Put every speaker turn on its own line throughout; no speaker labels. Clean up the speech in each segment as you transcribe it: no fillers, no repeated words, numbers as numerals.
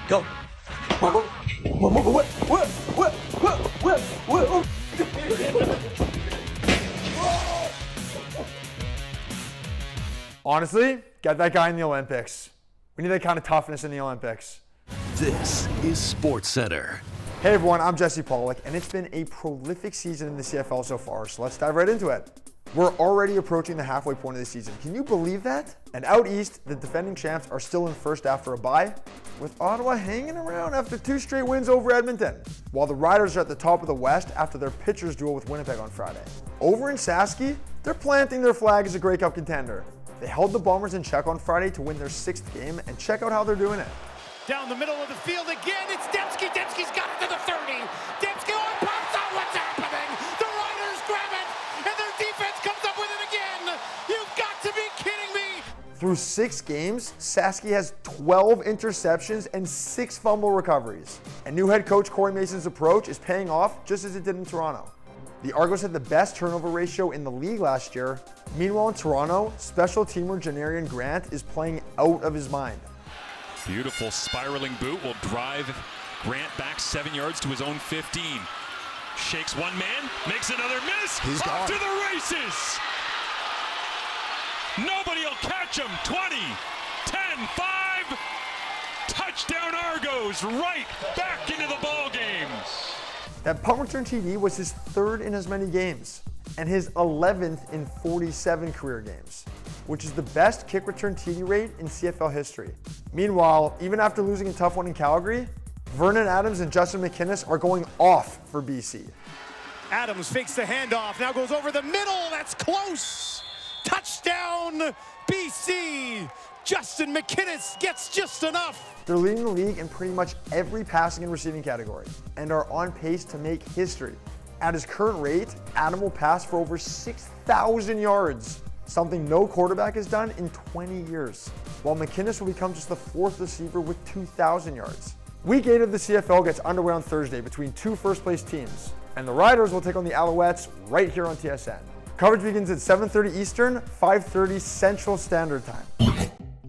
Go.
Honestly, get that guy in the Olympics. We need that kind of toughness in the Olympics.
This is Sportscentre.
Hey everyone, I'm Jesse Pollock, and it's been a prolific season in the CFL so far, so let's dive right into it. We're already approaching the halfway point of the season. Can you believe that? And out east, the defending champs are still in first after a bye, with Ottawa hanging around after 2 straight wins over Edmonton, while the Riders are at the top of the West after their pitchers duel with Winnipeg on Friday. Over in Saski, they're planting their flag as a Grey Cup contender. They held the Bombers in check on Friday to win their 6th game, and check out how they're doing it.
Down the middle of the field again, it's Dembski. Dembski's got it to the 30. Dembski pops out. What's happening? The Riders grab it, and their defense comes up with it again. You've got to be kidding me.
Through 6 games, Saski has 12 interceptions and 6 fumble recoveries. And new head coach Corey Mason's approach is paying off just as it did in Toronto. The Argos had the best turnover ratio in the league last year. Meanwhile in Toronto, special teamer Janarian Grant is playing out of his mind.
Beautiful spiraling boot will drive Grant back 7 yards to his own 15. Shakes one man, makes another miss.
He's
off
gone.
to the races. Nobody will catch him. 20, 10, 5. Touchdown Argos, right back into the ball game.
That punt return TD was his 3rd in as many games, and his 11th in 47 career games, which is the best kick return TD rate in CFL history. Meanwhile, even after losing a tough one in Calgary, Vernon Adams and Justin McInnis are going off for BC.
Adams fakes the handoff, now goes over the middle. That's close. Touchdown, BC. Justin McInnis gets just enough.
They're leading the league in pretty much every passing and receiving category, and are on pace to make history. At his current rate, Adam will pass for over 6,000 yards, something no quarterback has done in 20 years, while McInnis will become just the 4th receiver with 2,000 yards. Week 8 of the CFL gets underway on Thursday between 2 first-place teams, and the Riders will take on the Alouettes right here on TSN. Coverage begins at 7:30 Eastern, 5:30 Central Standard Time.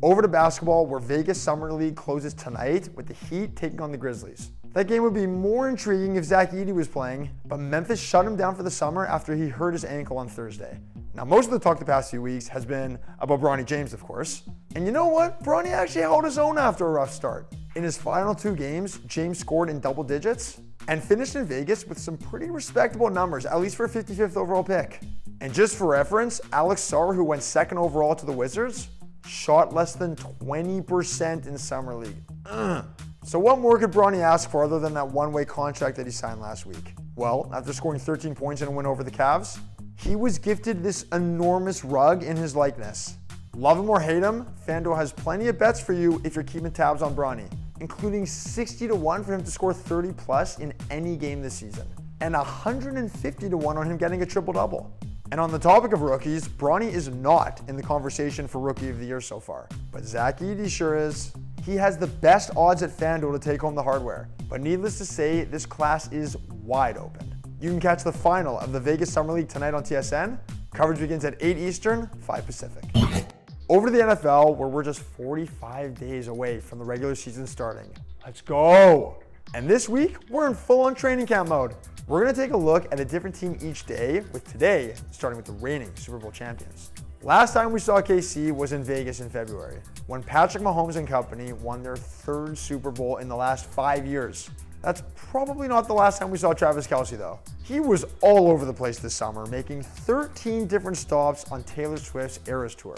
Over to basketball, where Vegas Summer League closes tonight with the Heat taking on the Grizzlies. That game would be more intriguing if Zach Edey was playing, but Memphis shut him down for the summer after he hurt his ankle on Thursday. Now, most of the talk the past few weeks has been about Bronny James, of course. And you know what? Bronny actually held his own after a rough start. In his final 2 games, James scored in double digits and finished in Vegas with some pretty respectable numbers, at least for a 55th overall pick. And just for reference, Alex Sarr, who went 2nd overall to the Wizards, shot less than 20% in Summer League. So what more could Bronny ask for other than that one-way contract that he signed last week? Well, after scoring 13 points in a win over the Cavs, he was gifted this enormous rug in his likeness. Love him or hate him, FanDuel has plenty of bets for you if you're keeping tabs on Bronny, including 60-1 for him to score 30 plus in any game this season, and 150-1 on him getting a triple-double. And on the topic of rookies, Bronny is not in the conversation for Rookie of the Year so far, but Zach Edey sure is. He has the best odds at FanDuel to take home the hardware, but needless to say, this class is wide open. You can catch the final of the Vegas Summer League tonight on TSN. Coverage begins at 8 Eastern, 5 Pacific. Over to the NFL, where we're just 45 days away from the regular season starting. Let's go! And this week, we're in full-on training camp mode. We're going to take a look at a different team each day, with today starting with the reigning Super Bowl champions. Last time we saw KC was in Vegas in February, when Patrick Mahomes and company won their 3rd Super Bowl in the last 5 years. That's probably not the last time we saw Travis Kelce though. He was all over the place this summer, making 13 different stops on Taylor Swift's Eras Tour,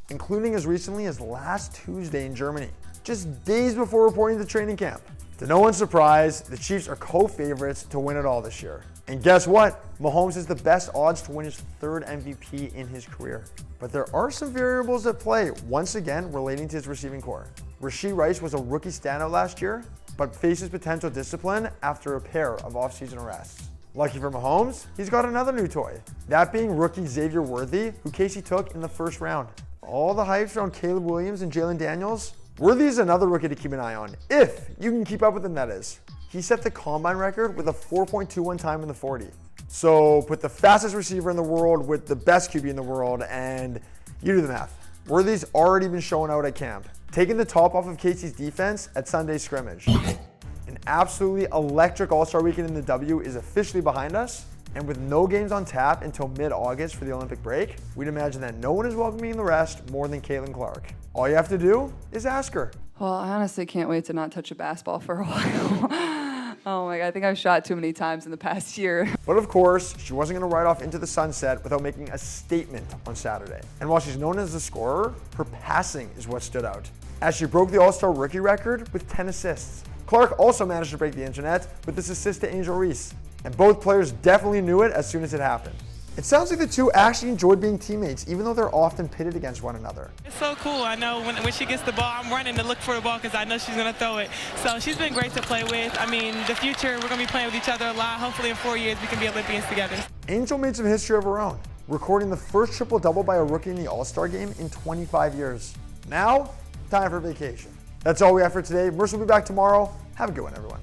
including as recently as last Tuesday in Germany, just days before reporting to training camp. To no one's surprise, the Chiefs are co-favorites to win it all this year. And guess what? Mahomes has the best odds to win his 3rd MVP in his career. But there are some variables at play, once again relating to his receiving core. Rashee Rice was a rookie standout last year, but faces potential discipline after a pair of offseason arrests. Lucky for Mahomes, he's got another new toy, that being rookie Xavier Worthy, who Casey took in the 1st round. All the hype around Caleb Williams and Jalen Daniels, Worthy is another rookie to keep an eye on, if you can keep up with him, that is. He set the combine record with a 4.21 time in the 40. So put the fastest receiver in the world with the best QB in the world, and you do the math. Worthy's already been showing out at camp. taking the top off of Casey's defense at Sunday's scrimmage. An absolutely electric All-Star weekend in the W is officially behind us, and with no games on tap until mid-August for the Olympic break, we'd imagine that no one is welcoming the rest more than Caitlin Clark. All you have to do is ask her.
Well, I honestly can't wait to not touch a basketball for a while. Oh my God, I think I've shot too many times in the past year.
But of course, she wasn't going to ride off into the sunset without making a statement on Saturday. And while she's known as a scorer, her passing is what stood out, as she broke the All-Star rookie record with 10 assists. Clark also managed to break the internet with this assist to Angel Reese, and both players definitely knew it as soon as it happened. It sounds like the two actually enjoyed being teammates, even though they're often pitted against one another.
It's so cool. I know when she gets the ball, I'm running to look for the ball because I know she's going to throw it. So she's been great to play with. I mean, the future, we're going to be playing with each other a lot. Hopefully in 4 years, we can be Olympians together.
Angel made some history of her own, recording the first triple-double by a rookie in the All-Star game in 25 years. Now, time for vacation. That's all we have for today. Mercer will be back tomorrow. Have a good one, everyone.